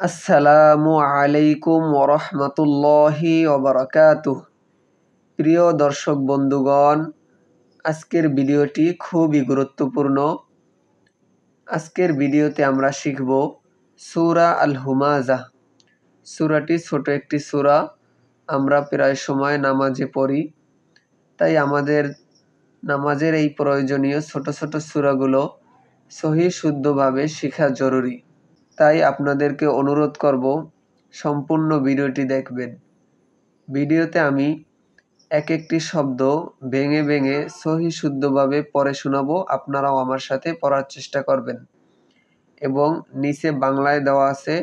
আসসালামু আলাইকুম ওরহমতুল্লাহি ওবারাকাতুহ। প্রিয় দর্শক বন্ধুগণ, আজকের ভিডিওটি খুবই গুরুত্বপূর্ণ। আজকের ভিডিওতে আমরা শিখব সূরা আল হুমাযা। সূরাটি ছোট একটি সূরা, আমরা প্রায় সময় নামাজে পড়ি, তাই আমাদের নামাজের এই প্রয়োজনীয় ছোট ছোট সূরাগুলো সহিহ শুদ্ধভাবে শেখা জরুরি। তাই আপনাদেরকে অনুরোধ করব সম্পূর্ণ ভিডিওটি দেখবেন। ভিডিওতে আমি এক একটি শব্দ ভেঙে ভেঙে সহিহ শুদ্ধভাবে পড়ে শোনাবো, আপনারাও আমার সাথে পড়ার চেষ্টা করবেন এবং নিচে বাংলায় দেওয়া আছে,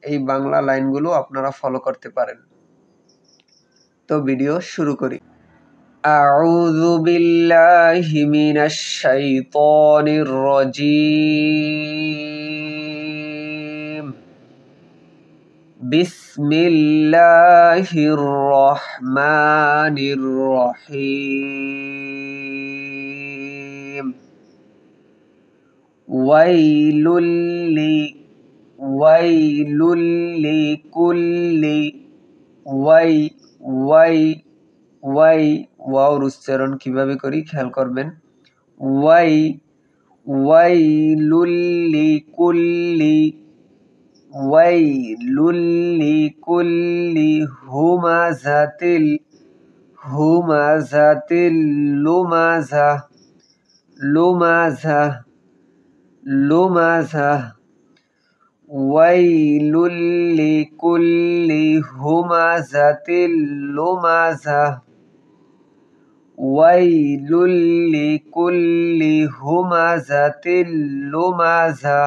এই বাংলা লাইনগুলো আপনারা ফলো করতে পারেন। তো ভিডিও শুরু করি। আউযু বিল্লাহি মিনাশ শাইতানির রাজীম। বিসমিল্লাহির রহমানির রহিম। ওয়াইলুল লিকুল্লি ওয়াওর উচ্চারণ কিভাবে করি খেয়াল করবেন। ওয়াইলুল লিকুল্লি হুমাযাতিল লুমাযা। ওয়াইলুল লিকুল্লি হুমাযাতিল লুমাযা। ওয়াইলুল লিকুল্লি হুমাযাতিল লুমাযা।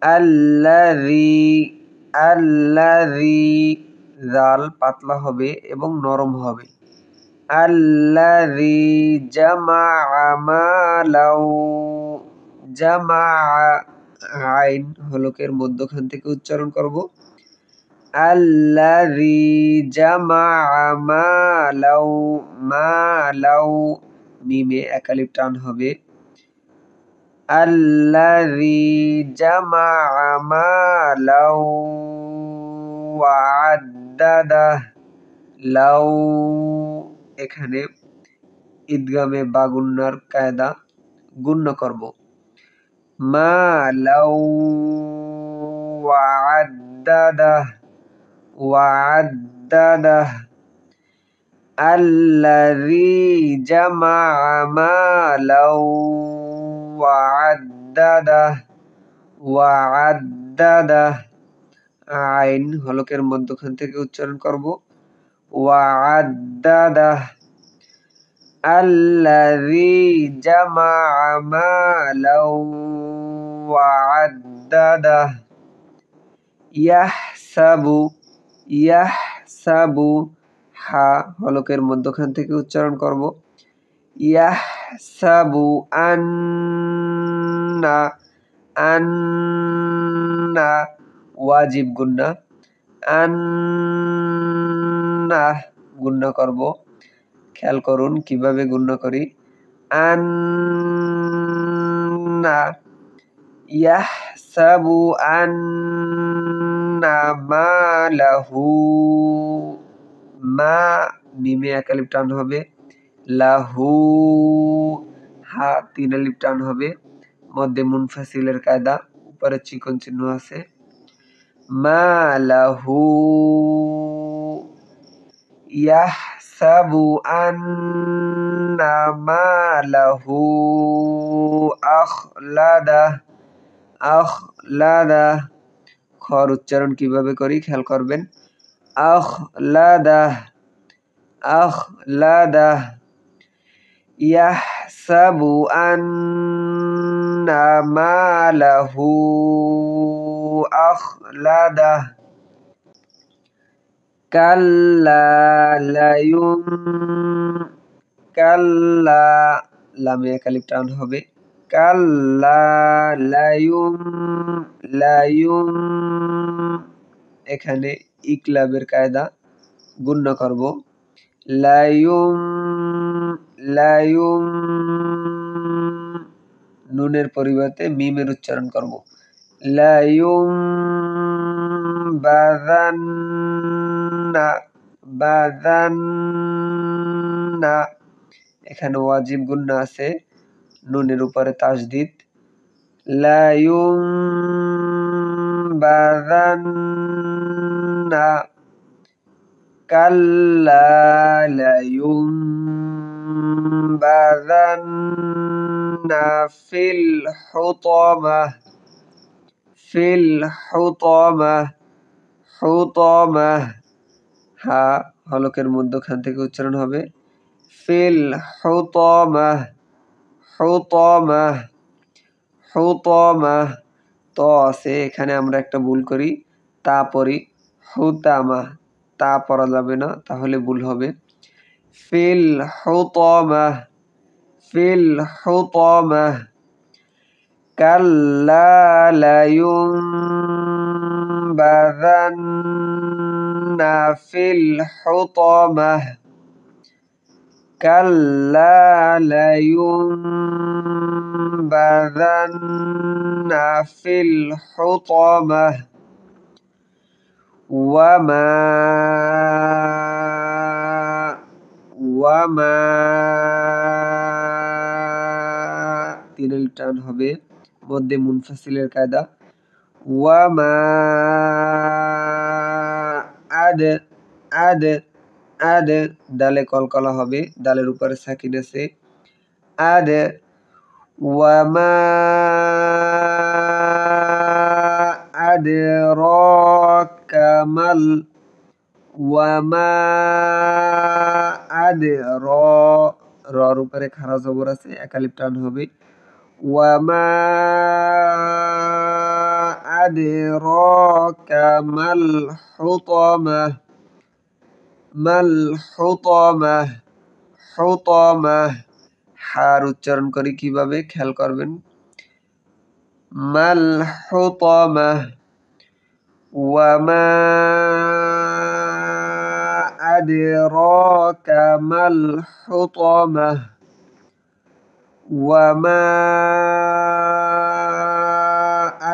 আল্লাযী জাল পাতলা হবে এবং নরম হবে। আল্লাযী জামা আইন হলকের মধ্যখান থেকে উচ্চারণ করব। আল্লাযী জামা মালাউ মিমে একালিফ টান হবে। আল্লাযী জামা মালাউ ওয়া'আদ্দাদাহ। লাউ এখানে ইদগামে বা গুন্নার কায়দা, গুণ্য করব। মালাউ ওয়া'আদ্দাদাহ। আল্লাযী জামা মালাউ ওয়া'আদ্দাদাহ। আইন হলকের মধ্যখান থেকে উচ্চারণ করব। ওয়া'আদ্দাদাহ। আল্লাযী জামা মালাউ ওয়া'আদ্দাদাহ। ইয়াহসাবু হা হলকের মধ্যখান থেকে উচ্চারণ করব। ইয়াহসাবু আন্না ওয়াজিব গুন্না, আন্না গুন্না করব। খেয়াল করুন কিভাবে গুণ্য করি। আন্না ইয়াহসাবু আন্না মালাহু। মা মিমে একালিফ টান হবে। লাহু হা তিন আলিফ টান হবে। মধ্যে মুনফাসিলের কায়দা, উপরে চিকন চিহ্ন আছে। মালাহু ইয়াহসাবু আন্না মালাহু আখলাদাহ। খর উচ্চারণ কিভাবে করি খেয়াল করবেন। আখলাদাহ। ইয়াহসাবু আন্না মালাহু আখলাদাহ। কাল্লা লামে একালিফ টান হবে। কাল্লা লায়ুম এখানে ইকলাবের কায়দা, গুণ্য করব। লায়ুম নুনের পরিবর্তে মিমের উচ্চারণ করব। বাযান্না এখানে ওয়াজিব গুন্না আছে, নুনের উপরে তাসদিদ। লায়ুমবাযান্না কাল্লা লায়ুমবাযান্না ফিল হুতামাহ হুতামাহ হা হলকের মধ্যখান থেকে উচ্চারণ হবে ফিল হুতামাহ। ত আছে, এখানে আমরা একটা ভুল করি, তা পড়ি হুতামাহ, তা পড়া যাবে না, তাহলে ভুল হবে। ফিল হুতামাহ কাল্লা লায়ুমবাযান্না ফিল হুতামাহ কাল্লা লায়ুমবাযান্না ফিল হুতামাহ ওয়ামা তিন আলিফ টান হবে, মধ্যে মুনফাসিলের কায়দা। ওয়ামা আদ দালে কলকলা হবে, দালের উপরে সাকিন আছে। আদ ওয়ামা আদরাকা মাল রর উপরে খাড়া জবর আছে, এক আলিফ টান হবে। ওয়ামা আদরাকা মাল হুতামাহ। হার উচ্চারণ করি কিভাবে খেয়াল করবেন। মাল হুতামাহ ওয়ামা আদরাকা মাল হুতামাহ ওয়ামা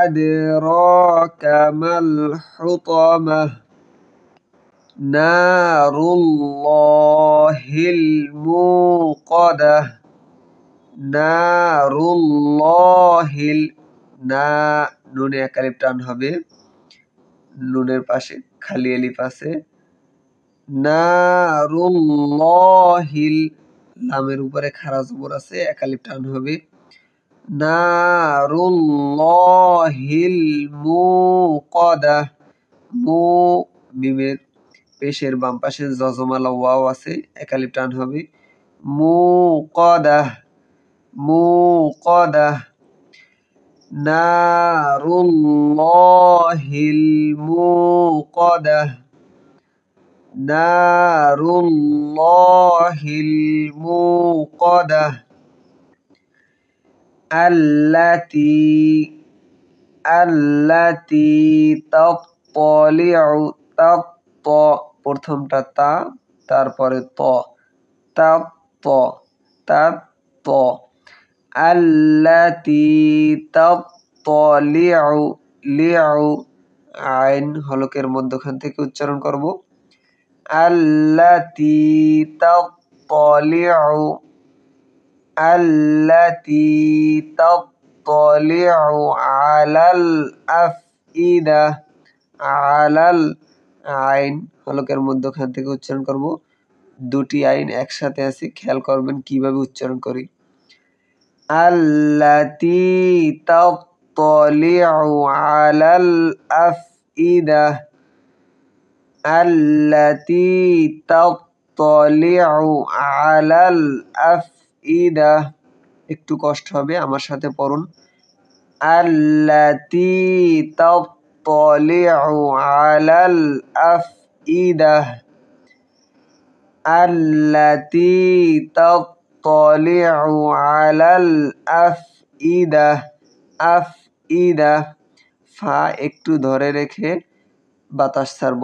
আদরাকা মাল হুতামাহ নারুল্লাহিল মুকাদাহ নুনে এক আলিফ টান হবে, নুনের পাশে খালি আলিফ আছে। নারুল্লাহিল লামের উপরে খাড়া জবর আছে, এক আলিফ টান হবে। নারুল্লাহিল মুকাদাহ মিমের পেশের বাম পাশে জজমালা ওয়াও আছে, এক আলিফ টান হবে। মুকাদাহ নারুল্লাহিল মুকাদাহ আল্লাতী তাত্তালিউ প্রথমটা তা, তারপরে তাত্ত আল্লাতী তাত্তালিউ আইন হলকের মধ্যখান থেকে উচ্চারণ করব। আল্লাতী তাত্তালিউ আলাল আফইদা আইন হলকের মধ্যখান থেকে উচ্চারণ করব। দুটি আইন একসাথে আছে, খেয়াল করবেন কিভাবে উচ্চারণ করি। আল্লাতী তাত্তালিউ আলাল আফইদা একটু কষ্ট হবে, আমার সাথে পড়ুন। আল্লাতী তাত্তালিউ আলাল আফইদা আফইদা ফা একটু ধরে রেখে বাতাস ছাড়ব।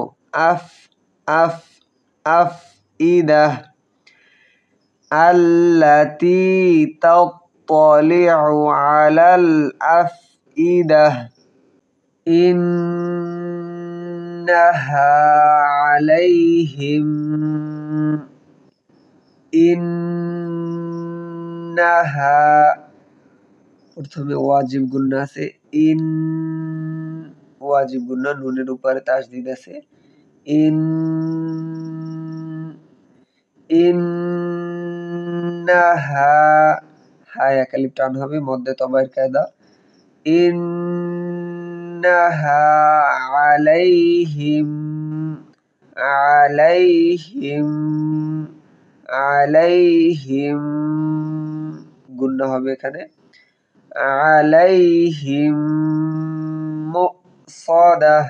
আফইদা আল্লাতী তাত্তালিউ আলাল আফইদা إنها عليهم إنها প্রথমে ওয়াজিব গুন্না আছে ওয়াজিব গুন্না নুনের উপরে তাসদিদ আছে ইন্নাহা হায় এক আলিফ টান হবে মধ্যে তবাইর কায়দা ইন্নাহা আলাইহিম গুন্না হবে এখানে আলাইহিম মুসাদাহ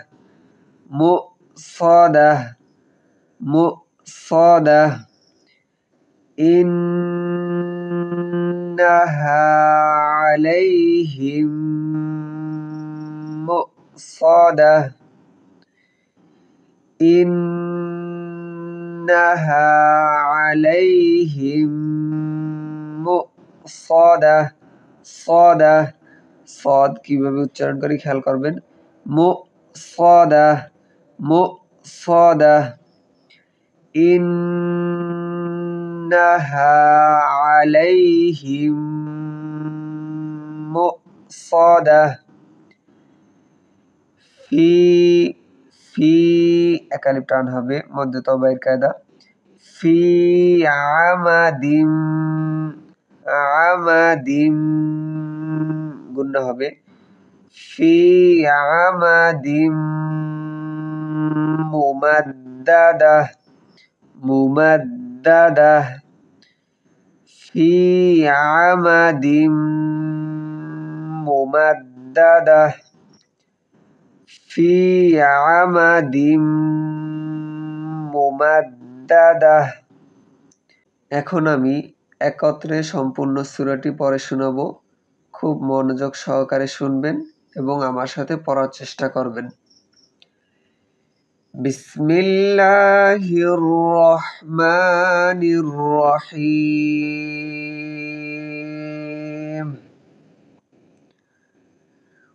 ইন্নাহা আলাইহিম মুসাদাহ ইন্নাহা আলাইহিম মুসাদাহ সদ কিভাবে উচ্চারণ করি খেয়াল করবেন মুসাদাহ ইন্নাহা আলাইহিম মুসাদাহ ফি এক আলিফ টান হবে মধ্যে তবাইর কায়দা ফি আমাদিম গুন্না হবে ফি আমাদিম মুমাদ্দাদাহ ফি আমাদিম মুমাদ্দাদাহ ফি আমাদিম মুমাদ্দাদাহ এখন আমি একত্রে সম্পূর্ণ সূরাটি পড়ে শোনাবো খুব মনোযোগ সহকারে শুনবেন এবং আমার সাথে পড়ার চেষ্টা করবেন বিসমিল্লাহির রহমানির রহিম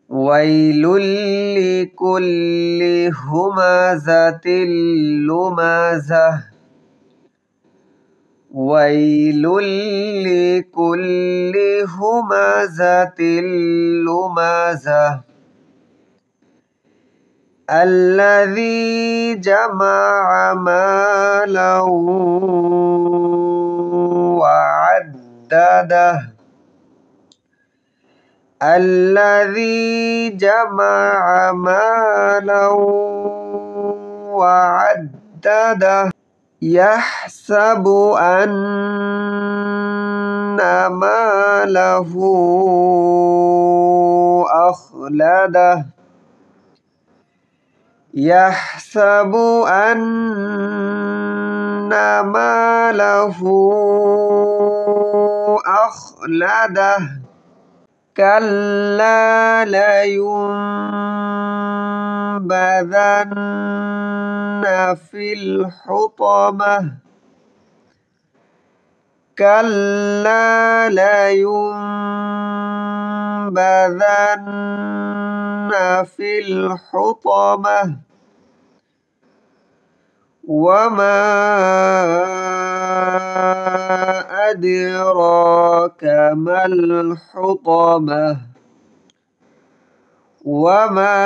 ওয়াইলুল লিকুল্লি হুমাযাতিল লুমাযাহ ওয়াইলুল লিকুল্লি হুমাযাতিল লুমাযাহ আল্লাযী জামা'a মালাও ওয়া আদ্দাদাহ الذي جمع مالا وعدده يحسب أن ماله أخلده يحسب أن ماله أخلده كلا لينبذن في الحطمة كلا لينبذن في الحطمة وما أدراك ما الحطمة وما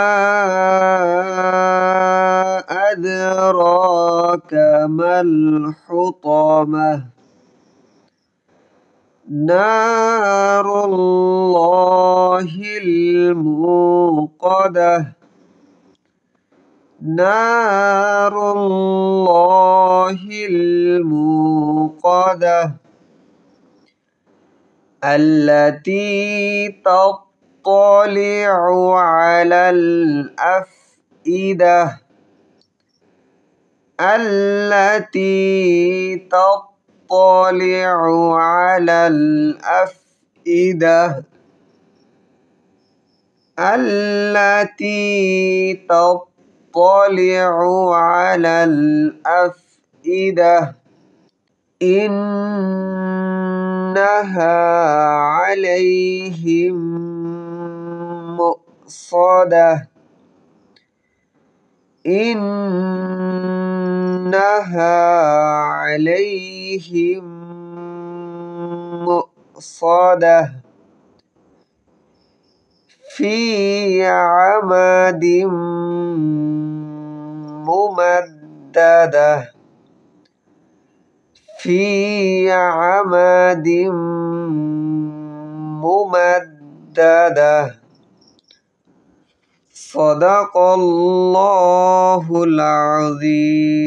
أدراك ما الحطمة نار الله الموقدة نار الله الموقدة التي تطلع على الأفئدة التي تطلع على الأفئدة التي تطلع على الأفئدة إنها عليهم مؤصدة إنها عليهم مؤصدة في عمد ممددة في عمد ممددة صدق الله العظيم.